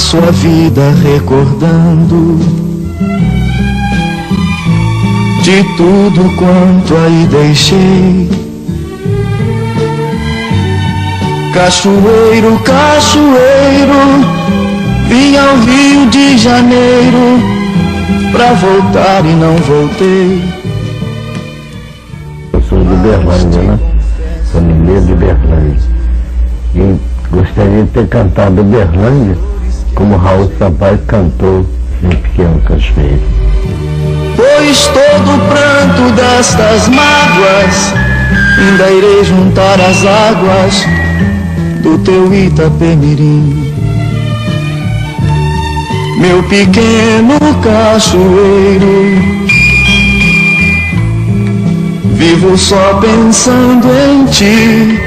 passo a vida recordando de tudo quanto aí deixei. Cachoeiro, cachoeiro, vim ao Rio de Janeiro pra voltar e não voltei. Eu sou de Berlândia, né? Sou mineiro de Berlândia. E gostaria de ter cantado Berlândia como Raul Sampaio cantou em Pequeno Cachoeiro. Pois todo o pranto destas mágoas ainda irei juntar as águas do teu Itapemirim. Meu pequeno cachoeiro, vivo só pensando em ti.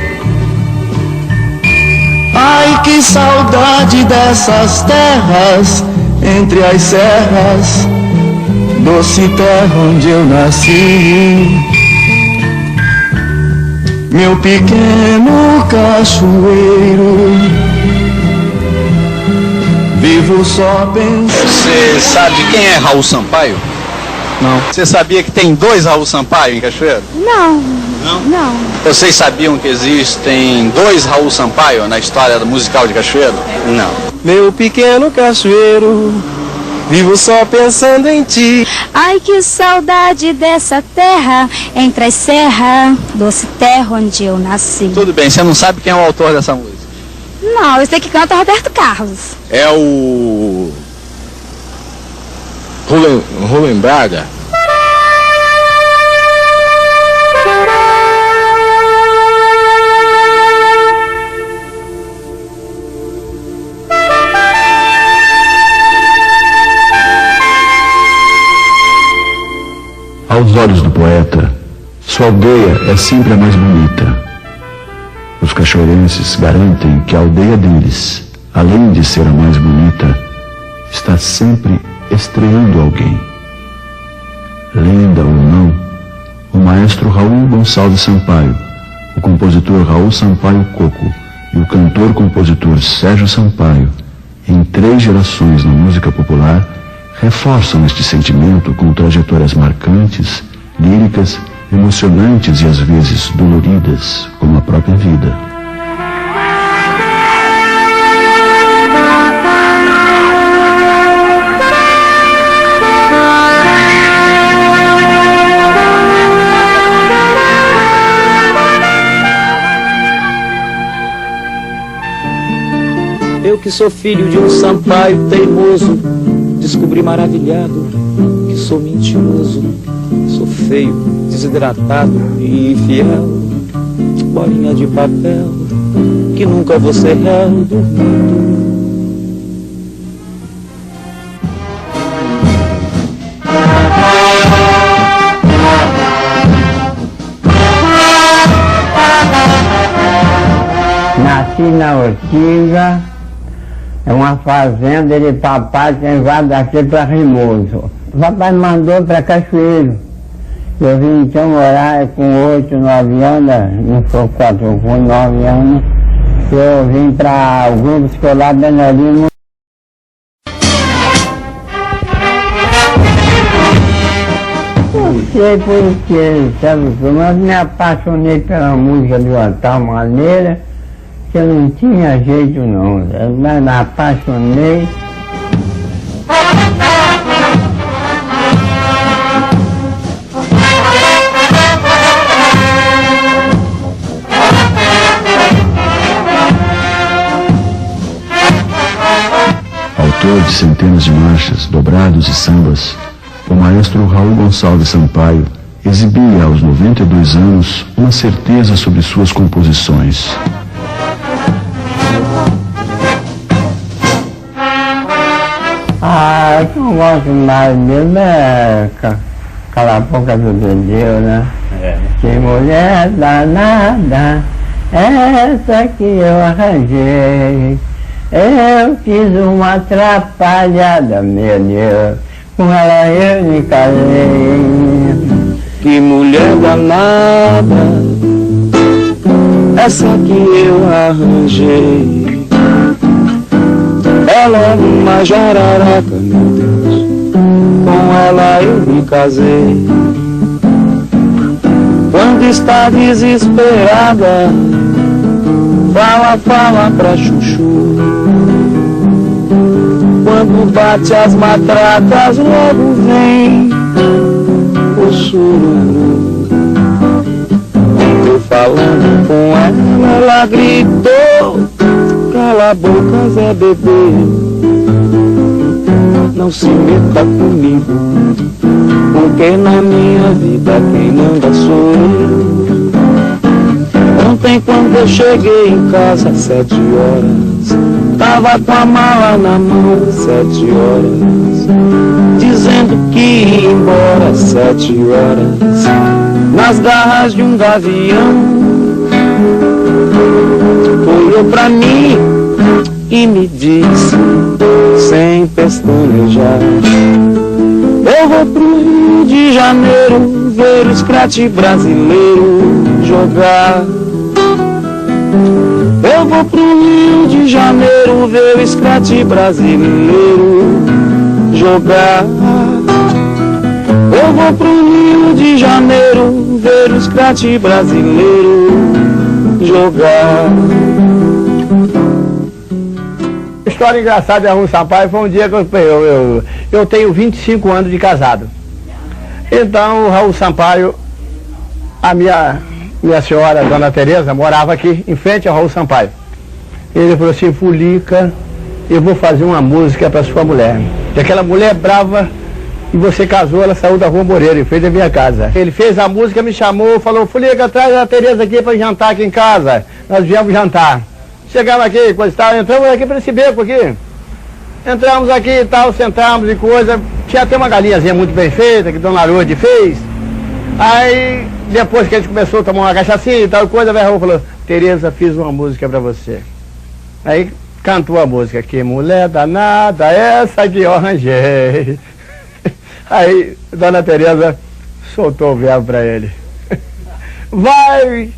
Ai, que saudade dessas terras entre as serras, doce terra onde eu nasci. Meu pequeno cachoeiro, vivo só pensando. Você sabe quem é Raul Sampaio? Não. Você sabia que tem 2 Raul Sampaio em Cachoeiro? Não. Não? Não. Vocês sabiam que existem 2 Raul Sampaio na história musical de Cachoeiro? Não. Meu pequeno cachoeiro, vivo só pensando em ti. Ai, que saudade dessa terra entre as serras, doce terra onde eu nasci. Tudo bem, você não sabe quem é o autor dessa música? Não, eu sei que canta Roberto Carlos. É o Rubem Braga. Aos olhos do poeta, sua aldeia é sempre a mais bonita. Os cachoeirenses garantem que a aldeia deles, além de ser a mais bonita, está sempre estreando alguém. Lenda ou não, o maestro Raul Gonçalves Sampaio, o compositor Raul Sampaio Coco e o cantor-compositor Sérgio Sampaio, em 3 gerações na música popular, reforçam este sentimento com trajetórias marcantes, líricas, emocionantes e às vezes doloridas, como a própria vida. Eu que sou filho de um Sampaio teimoso, descobri maravilhado que sou mentiroso, sou feio, desidratado e infiel, bolinha de papel, que nunca vou ser réu do mundo. Nasci na Ortiga, é uma fazenda de papai que vai daqui para Rimoso. O papai me mandou para Cachoeiro. Eu vim então morar com 8, 9 anos, não foi 4, foi 9 anos. Eu vim para o grupo escolar Benalino. Não sei porquê, sabe como? Eu me apaixonei pela música de uma tal maneira que eu não tinha jeito não. Eu me apaixonei. Autor de centenas de marchas, dobrados e sambas, o maestro Raul Gonçalves Sampaio exibia aos 92 anos uma certeza sobre suas composições. Ah, o que eu gosto mais mesmo é aquela boca do Dedeu, né? Que mulher danada, essa que eu arranjei. Eu fiz uma atrapalhada, meu Deus, com ela eu me casei. Que mulher danada, essa que eu arranjei. Ela é uma jararaca, meu Deus, com ela eu me casei. Quando está desesperada, fala, fala pra chuchu. Quando bate as matracas, logo vem o sururu. Eu falando com ela, ela gritou: cala a boca, Zé Bebê, não se meta comigo, porque na minha vida quem manda sou eu. Ontem quando eu cheguei em casa às 7 horas, tava com a mala na mão às 7 horas, dizendo que ia embora às 7 horas, nas garras de um gavião. Olhou pra mim e me disse, sem pestanejar: eu vou pro Rio de Janeiro ver o scratch brasileiro jogar. Eu vou pro Rio de Janeiro ver o scratch brasileiro jogar. Eu vou pro Rio de Janeiro ver o scratch brasileiro jogar. História engraçada de Raul Sampaio foi um dia que eu tenho 25 anos de casado. Então o Raul Sampaio, a minha senhora, Dona Tereza, morava aqui em frente ao Raul Sampaio. Ele falou assim: Fulica, eu vou fazer uma música para sua mulher. E aquela mulher brava, e você casou, ela saiu da Rua Moreira e fez da minha casa. Ele fez a música, me chamou, falou: Fulica, traz a Tereza aqui para jantar aqui em casa. Nós viemos jantar. Chegamos aqui, coisa e tal, entramos aqui para esse beco aqui. Entramos aqui e tal, sentamos e coisa. Tinha até uma galinhazinha muito bem feita, que Dona Lourdes fez. Aí, depois que a gente começou a tomar uma cachaçinha e tal coisa, a Raul falou: Tereza, fiz uma música para você. Aí cantou a música: que mulher danada essa que eu arranjei. Aí Dona Tereza soltou o verbo para ele: vai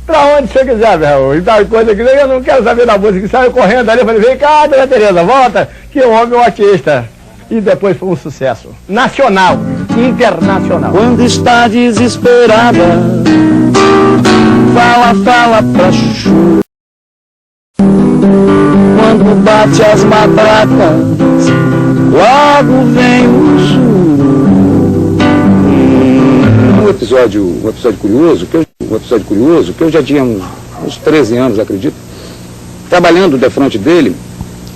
pra onde você quiser, Raul, e tal coisa que eu não quero saber da música. Saiu correndo ali, eu falei: vem cá, Dona Tereza, volta, que o homem é um artista. E depois foi um sucesso nacional, internacional. Quando está desesperada, fala, fala pra chuchu. Quando bate as matracas, logo vem o sururu. Um episódio curioso que eu já tinha uns 13 anos, acredito, trabalhando de frente dele,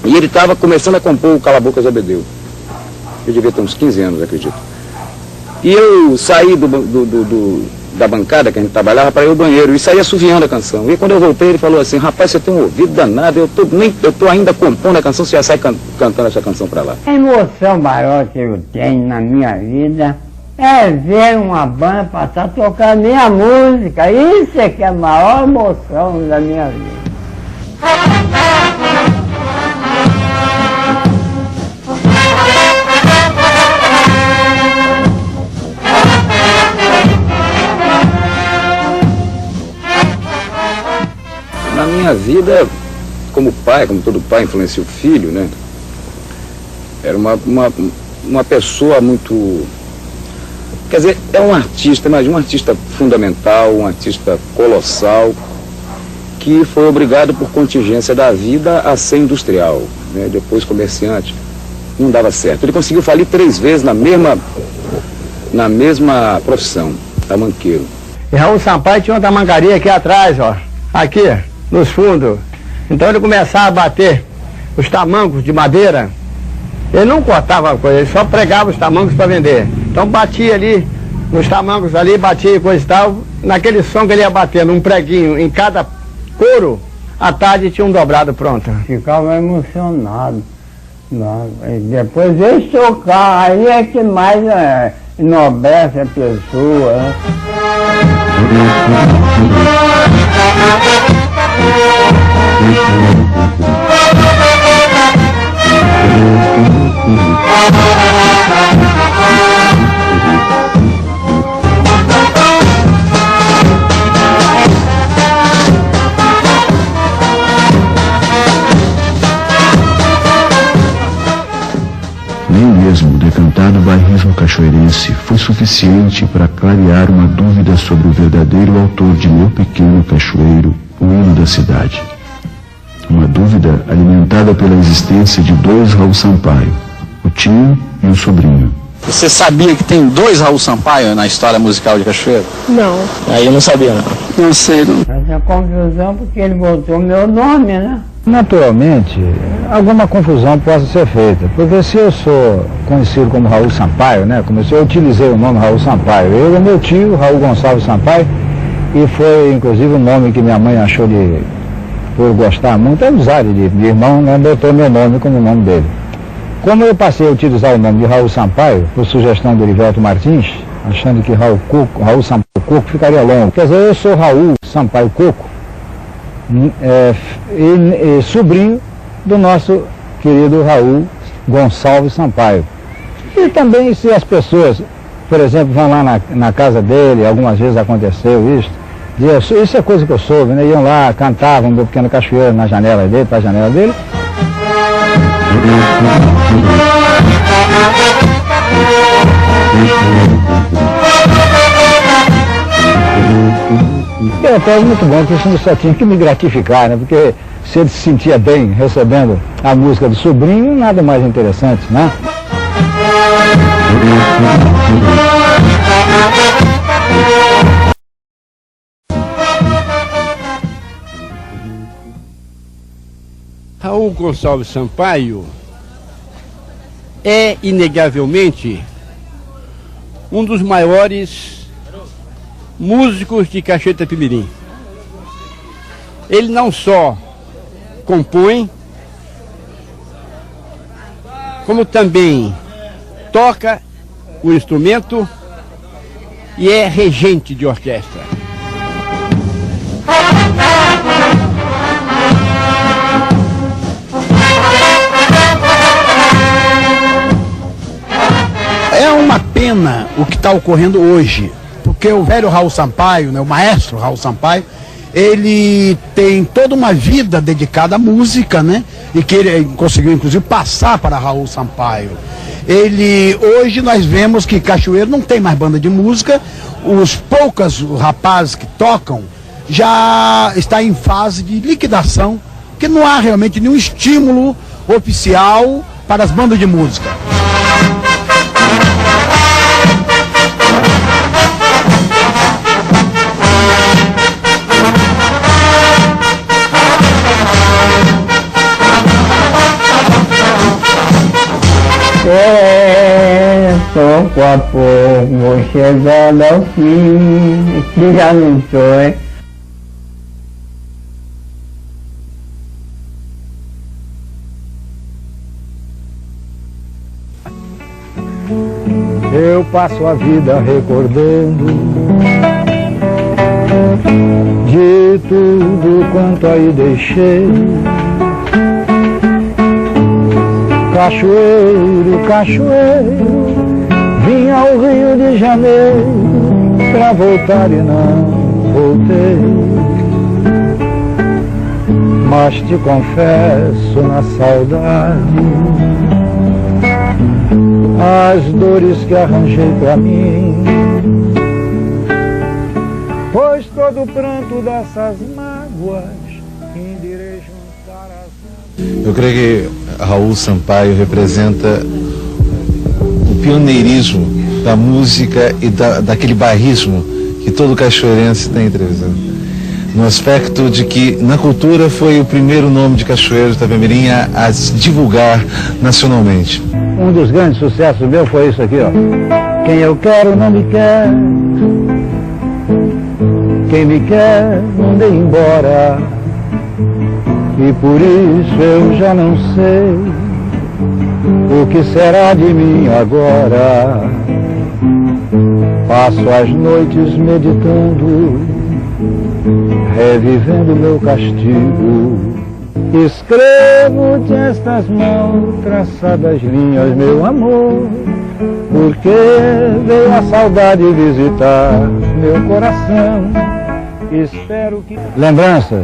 e ele estava começando a compor o Cala a Boca, Zé Bedeu. Eu devia ter uns 15 anos, acredito. E eu saí da bancada que a gente trabalhava para ir ao banheiro e saí assoviando a canção. E quando eu voltei, ele falou assim: rapaz, você tem um ouvido danado, eu tô ainda compondo a canção, você já sai cantando essa canção para lá. A emoção maior que eu tenho na minha vida é ver uma banda passar a tocar minha música. Isso é que é a maior emoção da minha vida. Na minha vida, como pai, como todo pai influencia o filho, né? Era uma pessoa muito... Quer dizer, é um artista, mas um artista fundamental, um artista colossal, que foi obrigado por contingência da vida a ser industrial, né? Depois comerciante. Não dava certo. Ele conseguiu falir 3 vezes na mesma profissão, tamanqueiro. E Raul Sampaio tinha uma tamancaria aqui atrás, ó. Aqui, nos fundos. Então ele começava a bater os tamancos de madeira. Ele não cortava a coisa, ele só pregava os tamancos para vender. Então batia ali, nos tamancos ali, batia coisa e tal. Naquele som que ele ia batendo um preguinho em cada couro, à tarde tinha um dobrado pronto. Ficava emocionado. E depois eles tocar, aí é que mais enobrece a pessoa. Né? disse foi suficiente para clarear uma dúvida sobre o verdadeiro autor de Meu Pequeno Cachoeiro, o hino da cidade. Uma dúvida alimentada pela existência de dois Raul Sampaio, o tio e o sobrinho. Você sabia que tem dois Raul Sampaio na história musical de Cachoeiro? Não. Aí eu não sabia, não. Não sei, não. Mas a confusão porque ele botou meu nome, né? Naturalmente, alguma confusão possa ser feita, porque se eu sou conhecido como Raul Sampaio, né, como eu utilizei o nome Raul Sampaio, eu e meu tio, Raul Gonçalves Sampaio, e foi inclusive o nome que minha mãe achou por gostar muito, amizade de irmão, né, botou meu nome como o nome dele. Como eu passei a utilizar o nome de Raul Sampaio, por sugestão do Erivelto Martins, achando que Raul Sampaio Coco ficaria longo, quer dizer, eu sou Raul Sampaio Coco, e sobrinho do nosso querido Raul Gonçalves Sampaio. E também se as pessoas, por exemplo, vão lá na casa dele, algumas vezes aconteceu isso é coisa que eu soube, né? Iam lá, cantavam Meu Pequeno Cachoeiro na janela dele, para a janela dele. E até muito bom, porque isso só tinha que me gratificar, né? Porque se ele se sentia bem recebendo a música do sobrinho, nada mais interessante, né? Raul Gonçalves Sampaio é, inegavelmente, um dos maiores músicos de Cachoeira-Itapemirim. Ele não só compõe, como também toca o instrumento e é regente de orquestra. É uma pena o que está ocorrendo hoje, porque o velho Raul Sampaio, né, o maestro Raul Sampaio, ele tem toda uma vida dedicada à música, né? E que ele conseguiu inclusive passar para Raul Sampaio. Hoje nós vemos que Cachoeiro não tem mais banda de música, os poucos rapazes que tocam já está em fase de liquidação, porque não há realmente nenhum estímulo oficial para as bandas de música. Pouco a pouco vou chegando ao fim, que já não estou, hein? Eu passo a vida recordando de tudo quanto aí deixei. Cachoeiro, cachoeiro, vim ao Rio de Janeiro pra voltar e não voltei. Mas te confesso na saudade as dores que arranjei pra mim, pois todo o pranto dessas mágoas indirei juntar as... Eu creio que Raul Sampaio representa o pioneirismo da música e daquele bairrismo que todo cachoeirense tem entrevistado. No aspecto de que na cultura foi o primeiro nome de Cachoeiro de Itapemirim a se divulgar nacionalmente. Um dos grandes sucessos meu foi isso aqui, ó. Quem eu quero não me quer, quem me quer manda embora, e por isso eu já não sei o que será de mim agora. Passo as noites meditando, revivendo meu castigo. Escrevo-te estas mãos traçadas linhas, meu amor, porque veio a saudade visitar meu coração. Espero que... Lembranças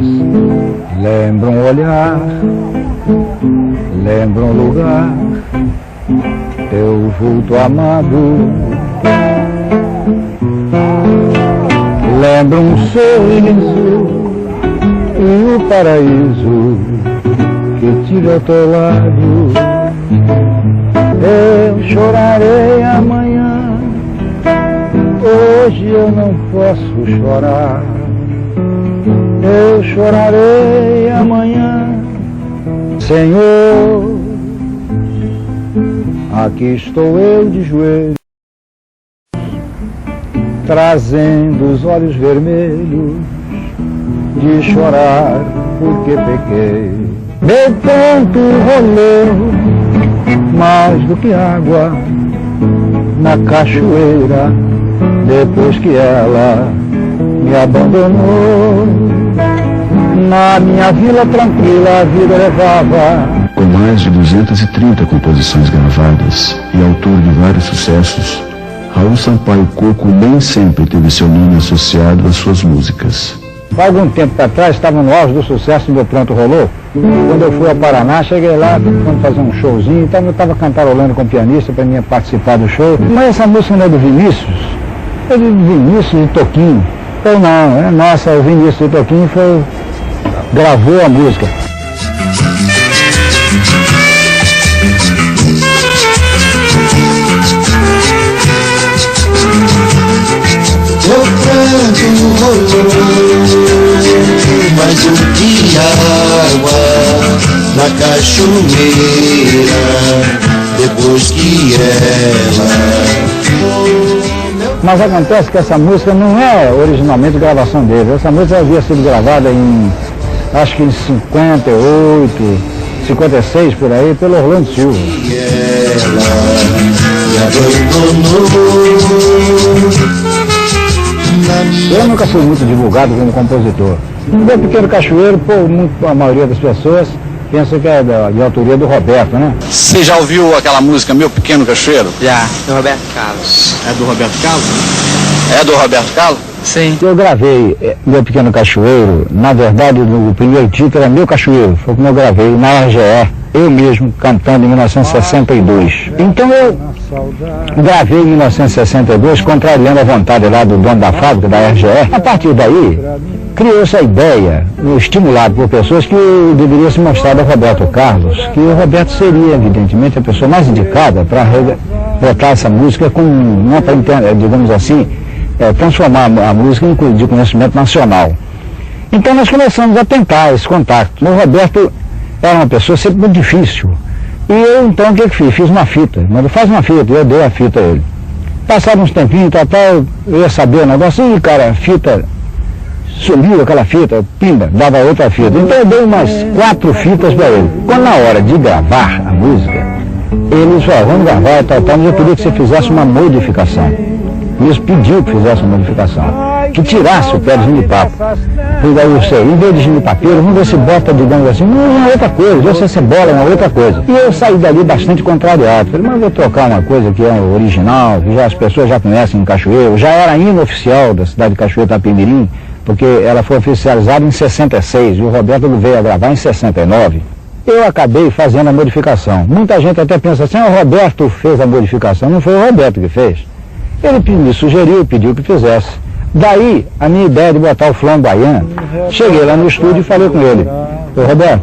lembram um olhar, lembram um lugar, teu vulto amado sorriso e o paraíso que tive ao teu lado. Eu chorarei amanhã, hoje eu não posso chorar. Eu chorarei amanhã, Senhor, aqui estou eu de joelhos, trazendo os olhos vermelhos de chorar porque pequei. Meu pranto rolou mais do que água na cachoeira, depois que ela me abandonou. Na minha vila tranquila a vida levava. Com mais de 230 composições gravadas e autor de vários sucessos, Raul Sampaio Coco nem sempre teve seu nome associado às suas músicas. Há algum tempo atrás, estava no auge do sucesso do Meu Pranto Rolou. Quando eu fui ao Paraná, cheguei lá, quando fazer um showzinho, então eu estava cantarolando com o pianista para mim participar do show. Mas essa música não é do Vinícius? É do Vinícius e Toquinho. Ou não, é nossa, o Vinícius e Toquinho gravou a música. Meu pranto rolou mais do que água na cachoeira, depois que ela. Mas acontece que essa música não é originalmente gravação dele. Essa música havia sido gravada acho que em 58, 56 por aí, pelo Orlando Silva. Eu nunca fui muito divulgado como compositor. No Meu Pequeno Cachoeiro, a maioria das pessoas pensa que é de autoria do Roberto, né? Você já ouviu aquela música Meu Pequeno Cachoeiro? Já, do Roberto Carlos. É do Roberto Carlos? É do Roberto Carlos? Sim. Eu gravei Meu Pequeno Cachoeiro, na verdade o primeiro título era Meu Cachoeiro, foi como eu gravei na RGE, eu mesmo cantando em 1962. Então eu gravei em 1962, contrariando a vontade lá do dono da fábrica, da RGE. A partir daí, criou-se a ideia, estimulado por pessoas, que deveria se mostrar ao Roberto Carlos, que o Roberto seria, evidentemente, a pessoa mais indicada para botar essa música não para, digamos assim, transformar a música de conhecimento nacional. Então nós começamos a tentar esse contato. O Roberto era uma pessoa sempre muito difícil. E eu, então, o que fiz? Fiz uma fita. Mas faz uma fita, eu dei a fita a ele. Passaram uns tempinhos, eu ia saber o negócio, e cara, a fita sumiu, aquela fita, pimba, dava outra fita. Então eu dei umas 4 fitas para ele. Quando na hora de gravar a música, eles falaram, vamos gravar e tal, mas eu queria que você fizesse uma modificação. Eles pediu que fizesse uma modificação, que tirasse o pé de ginipapo. Eu sei, em vez de ginipapeiro, vamos ver se bota, digamos assim, uma outra coisa, ou se cebola, uma outra coisa. E eu saí dali bastante contrariado. Falei, mas vou trocar uma coisa que é original, que as pessoas já conhecem em Cachoeiro, já era hino oficial da cidade de Cachoeiro Itapemirim, porque ela foi oficializada em 66 e o Roberto veio a gravar em 69. Eu acabei fazendo a modificação. Muita gente até pensa assim, o Roberto fez a modificação. Não foi o Roberto que fez. Ele me sugeriu, pediu que fizesse. Daí, a minha ideia de botar o Flamboyant, cheguei lá no estúdio e falei com ele, ô Roberto,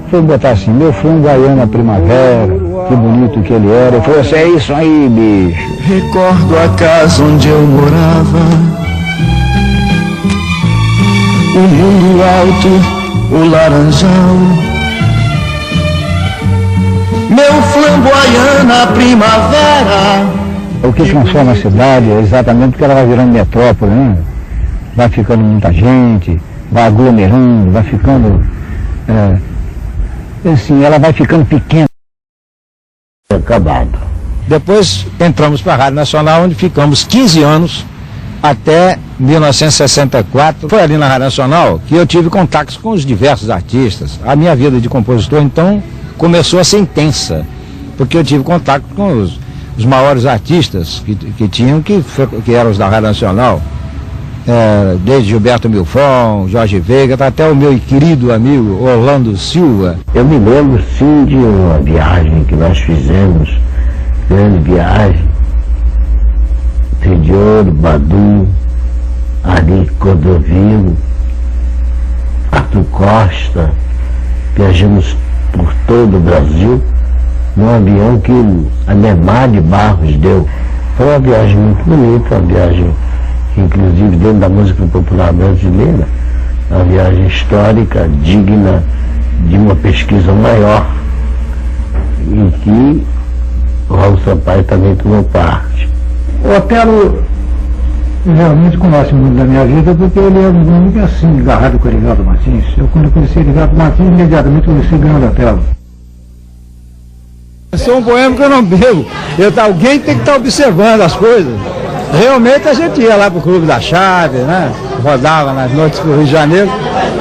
foi botar assim, meu Flamboyant na primavera, que bonito que ele era. Ele falou assim, é isso aí, bicho. Recordo a casa onde eu morava, o mundo alto, o laranjal, meu Flamboyant na primavera. O que transforma a cidade é exatamente porque ela vai virando metrópole, né? Vai ficando muita gente, vai aglomerando, vai ficando... assim, ela vai ficando pequena. Acabado. Depois entramos para a Rádio Nacional, onde ficamos 15 anos, até 1964. Foi ali na Rádio Nacional que eu tive contatos com os diversos artistas. A minha vida de compositor, então, começou a ser intensa, porque eu tive contato com os maiores artistas que eram os da Rádio Nacional, desde Gilberto Milfon, Jorge Veiga, até o meu querido amigo Orlando Silva. Eu me lembro sim de uma viagem que nós fizemos, grande viagem, Interior, Badu, Ari Cordovilo, Arthur Costa. Viajamos por todo o Brasil num avião que o Ademar de Barros deu. Foi uma viagem muito bonita, uma viagem que, inclusive, dentro da música popular brasileira, uma viagem histórica, digna de uma pesquisa maior, em que o Raul Sampaio também tomou parte. O Otelo realmente conhece muito da minha vida, porque ele é um homem assim, agarrado com o Erivaldo Martins. Eu, quando conheci o Erivaldo Martins, imediatamente conheci o Grande Otelo. Eu sou um boêmio que eu não bebo. Alguém tem que estar observando as coisas. Realmente a gente ia lá pro Clube da Chave, né? Rodava nas noites do Rio de Janeiro.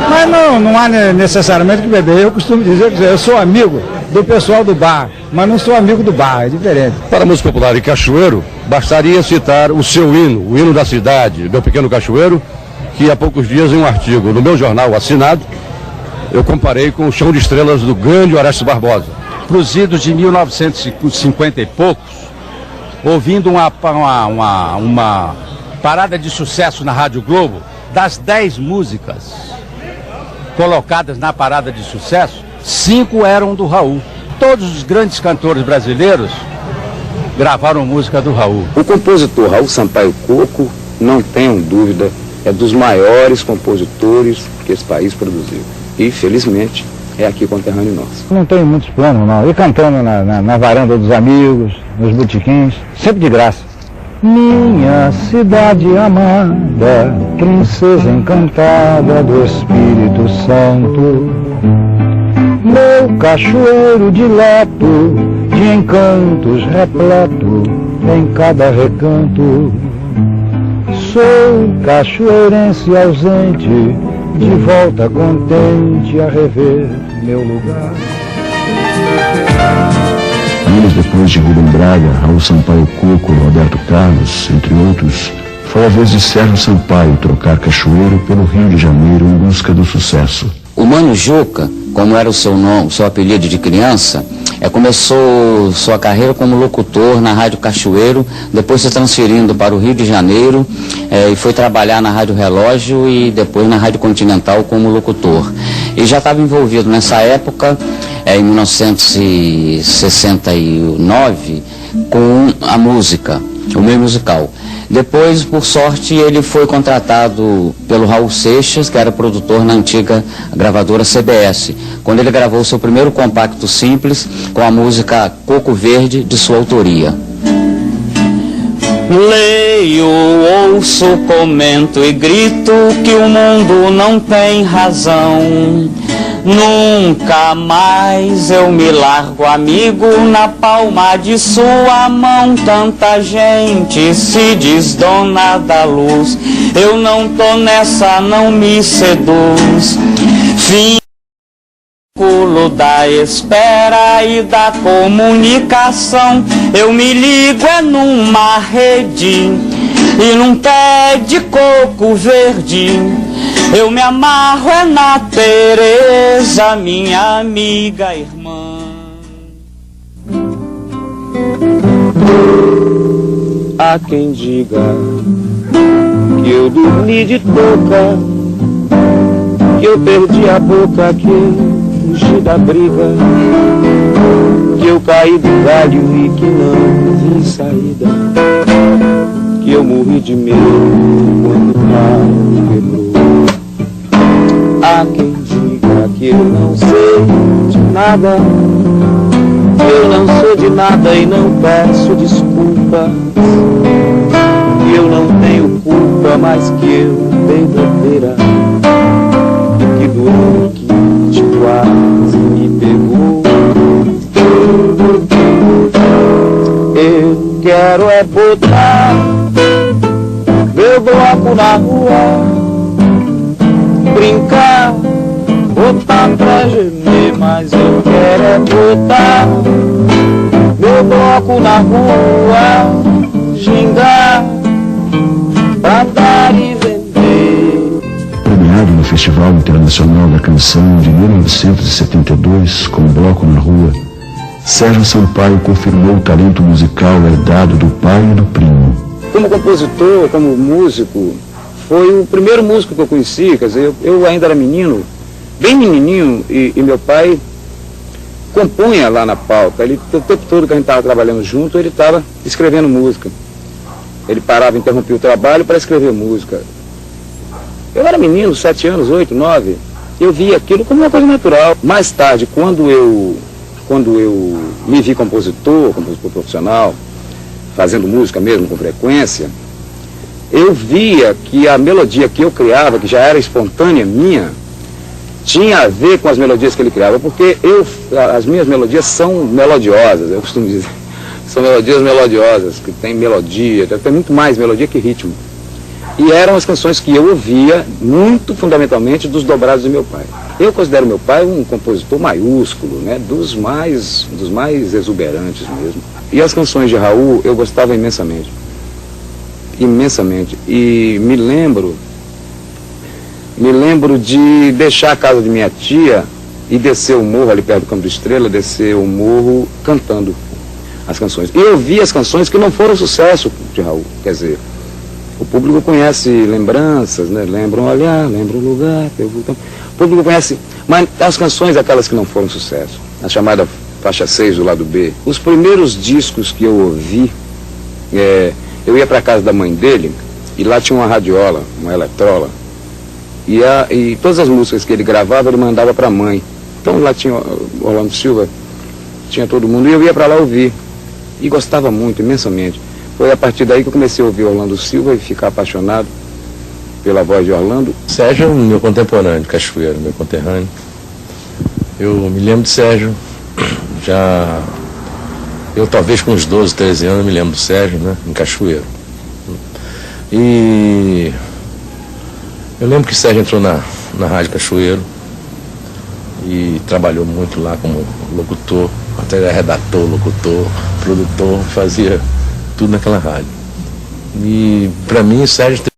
Mas não há necessariamente que beber. Eu costumo dizer que eu sou amigo do pessoal do bar, mas não sou amigo do bar, é diferente. Para a música popular em Cachoeiro, bastaria citar o seu hino, o hino da cidade, Meu Pequeno Cachoeiro, que há poucos dias, em um artigo no meu jornal assinado, eu comparei com o Chão de Estrelas do grande Orestes Barbosa. Para os idos de 1950 e poucos, ouvindo uma parada de sucesso na Rádio Globo, das 10 músicas colocadas na parada de sucesso, 5 eram do Raul. Todos os grandes cantores brasileiros gravaram música do Raul. O compositor Raul Sampaio Coco, não tenham dúvida, é dos maiores compositores que esse país produziu. E, felizmente, é aqui conterrâneo nosso. Não tenho muitos planos, não. E cantando na varanda dos amigos, nos botequins, sempre de graça. Minha cidade amada, princesa encantada do Espírito Santo, meu cachoeiro dileto, de encantos repleto em cada recanto. Sou cachoeirense ausente, de volta contente a rever meu lugar. Anos depois de Rubem Braga, Raul Sampaio Coco, Roberto Carlos, entre outros, foi a vez de Sérgio Sampaio trocar Cachoeiro pelo Rio de Janeiro em busca do sucesso. O Mano Juca, como era o seu nome, o seu apelido de criança, começou sua carreira como locutor na Rádio Cachoeiro, depois se transferindo para o Rio de Janeiro e foi trabalhar na Rádio Relógio e depois na Rádio Continental como locutor. E já estava envolvido nessa época, em 1969, com a música, o meio musical. Depois, por sorte, ele foi contratado pelo Raul Seixas, que era produtor na antiga gravadora CBS, quando ele gravou seu primeiro compacto simples com a música Coco Verde, de sua autoria. Leio, ouço, comento e grito que o mundo não tem razão. Nunca mais eu me largo, amigo, na palma de sua mão. Tanta gente se diz dona da luz, eu não tô nessa, não me seduz. Vínculo da espera e da comunicação, eu me ligo numa rede e num pé de coco verde. Eu me amarro na Tereza, minha amiga irmã. Há quem diga que eu dormi de touca, que eu perdi a boca, que eu fugi da briga, que eu caí do galho e que não vi saída, que eu morri de medo quando o pau quebrou. Há quem diga que eu não sei de nada, que eu não sou de nada e não peço desculpas, que eu não tenho culpa, mas que eu dei bobeira, e que do que te quase me pegou. Eu quero botar meu bloco na rua, brincar, botar pra gemer, mas eu quero botar meu bloco na rua, gingar, pra dar e vender. Premiado no Festival Internacional da Canção de 1972 com Bloco na Rua, Sérgio Sampaio confirmou o talento musical herdado do pai e do primo. Como compositor, como músico, foi o primeiro músico que eu conheci, quer dizer, eu ainda era menino, bem menininho, e meu pai compunha lá na pauta. Ele, o tempo todo que a gente estava trabalhando junto, ele estava escrevendo música. Ele parava, interrompia o trabalho para escrever música. Eu era menino, 7 anos, 8, 9, eu via aquilo como uma coisa natural. Mais tarde, quando eu me vi compositor profissional, fazendo música mesmo com frequência, eu via que a melodia que eu criava, que já era espontânea minha, tinha a ver com as melodias que ele criava, porque as minhas melodias são melodiosas, eu costumo dizer. São melodias melodiosas, que tem melodia, tem muito mais melodia que ritmo. E eram as canções que eu ouvia, muito fundamentalmente, dos dobrados do meu pai. Eu considero meu pai um compositor maiúsculo, né, dos mais exuberantes mesmo. E as canções de Raul eu gostava imensamente. Imensamente. E me lembro de deixar a casa de minha tia e descer o morro, ali perto do Campo do Estrela, descer o morro cantando as canções. E eu vi as canções que não foram sucesso de Raul, quer dizer, o público conhece lembranças, né? Lembra um olhar, lembra um lugar, o público conhece, mas as canções, aquelas que não foram sucesso, a chamada faixa 6 do lado B, os primeiros discos que eu ouvi, eu ia para a casa da mãe dele, e lá tinha uma radiola, uma eletrola, e todas as músicas que ele gravava, ele mandava para a mãe. Então lá tinha Orlando Silva, tinha todo mundo, e eu ia para lá ouvir. E gostava muito, imensamente. Foi a partir daí que eu comecei a ouvir Orlando Silva e ficar apaixonado pela voz de Orlando. Sérgio é meu contemporâneo, Cachoeiro, meu conterrâneo. Eu me lembro de Sérgio, eu talvez com uns 12, 13 anos me lembro do Sérgio, né, em Cachoeiro. E eu lembro que Sérgio entrou na Rádio Cachoeiro e trabalhou muito lá como locutor, até era redator, locutor, produtor, fazia tudo naquela rádio. E para mim o Sérgio tem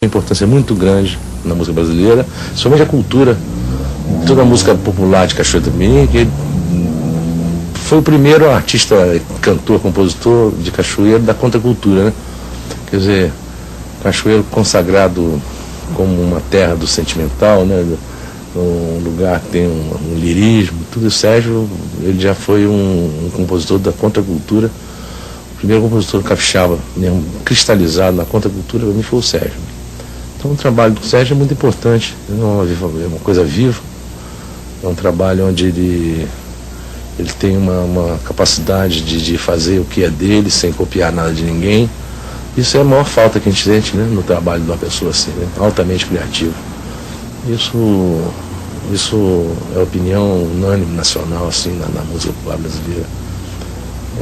uma importância muito grande na música brasileira, somente a cultura, toda a música popular de Cachoeiro também, que ele foi o primeiro artista, cantor, compositor de Cachoeiro da contracultura, né? Quer dizer, Cachoeiro consagrado como uma terra do sentimental, né? Um lugar que tem um lirismo, tudo. O Sérgio, ele já foi um compositor da contracultura, o primeiro compositor capixaba, mesmo cristalizado na contracultura, para mim foi o Sérgio. Então o trabalho do Sérgio é muito importante, é uma coisa viva, é um trabalho onde ele tem uma capacidade de fazer o que é dele, sem copiar nada de ninguém. Isso é a maior falta que a gente sente, né, no trabalho de uma pessoa assim, né, altamente criativa. Isso é opinião unânime nacional, assim, na música popular brasileira.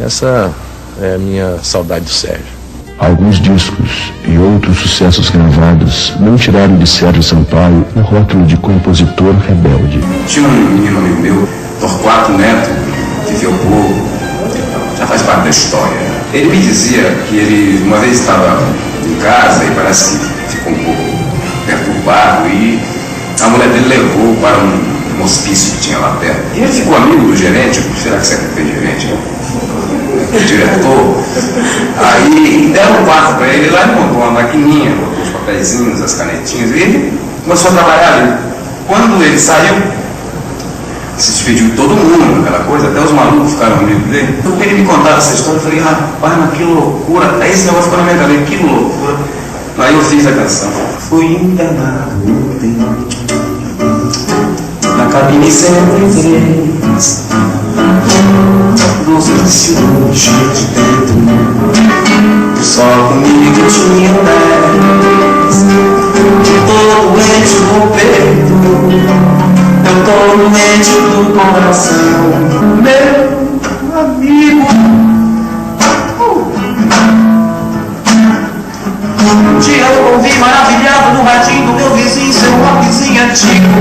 Essa é a minha saudade do Sérgio. Alguns discos e outros sucessos gravados não tiraram de Sérgio Sampaio o rótulo de compositor rebelde. Tinha um menino amigo meu, Torquato Neto, viveu pouco, já faz parte da história. Ele me dizia que ele uma vez estava em casa e parece que ficou um pouco perturbado e a mulher dele levou para um hospício que tinha lá perto. E ele ficou amigo do gerente, será que você é gerente? O diretor. Aí deram um quarto para ele, lá ele montou uma maquininha, botou os papeizinhos, as canetinhas, e ele começou a trabalhar ali. Quando ele saiu, se despediu de todo mundo, aquela coisa, até os malucos ficaram amigos dele. Então ele me contava essa história, eu falei, rapaz, mas que loucura, aí esse negócio ficou na minha cabeça, que loucura. Aí eu fiz a canção. Fui internado ontem, na cabine 103, 12 anciões cheios de dentro, só comigo tinha 10, tô doente no peito, eu tô doente do coração, meu amigo. Um dia eu ouvi maravilhado no radinho do meu vizinho, seu rockzinho antigo.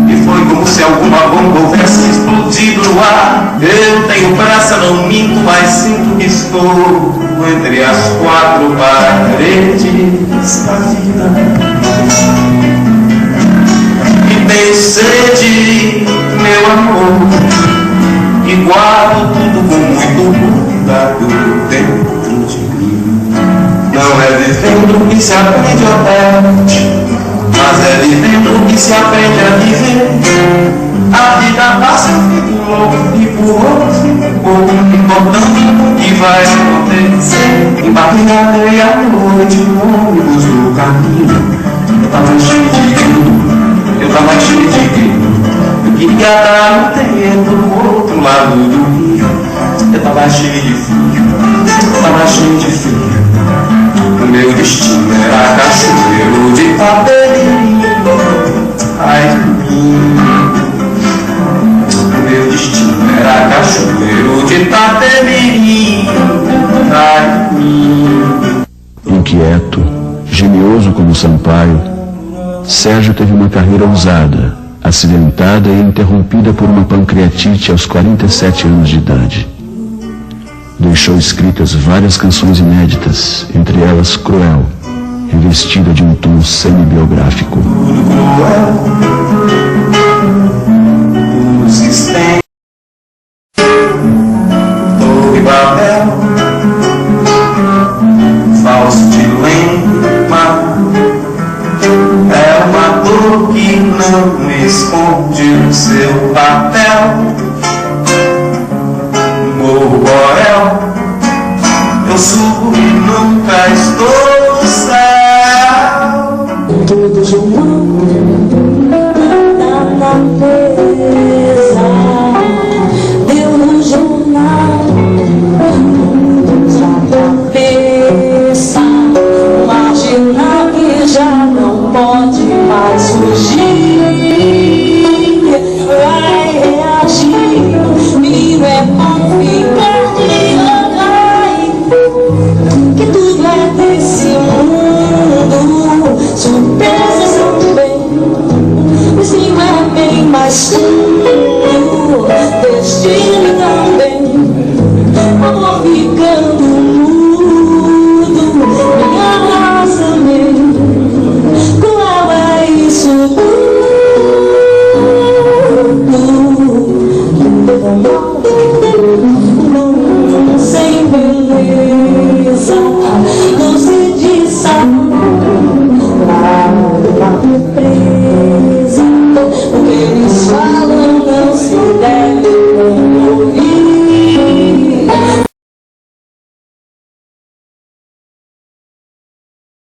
E foi como se alguma bomba houvesse explodido no ar. Eu tenho pressa, não minto, mas sinto que estou entre as quatro paredes da vida. E tenho sede, meu amor, e guardo tudo com muito cuidado. se aprende até, mas é vivendo que se aprende a viver. A vida passa, eu fico louco, fico pouco importando o que vai acontecer. Embarquei na meia-noite no ônibus do caminho. Eu tava cheio de grito, eu tava cheio de grito. Eu queria dar um terreno do outro lado do rio. Eu tava cheio de frio, eu tava cheio de frio. O meu destino era cachoeiro de Itapemirim. Ai de mim. O meu destino era cachoeiro de Itapemirim. Ai de mim. Inquieto, genioso como Sampaio, Sérgio teve uma carreira ousada, acidentada e interrompida por uma pancreatite aos 47 anos de idade. Deixou escritas várias canções inéditas, entre elas Cruel, revestida de um tom semi-biográfico. Cruel.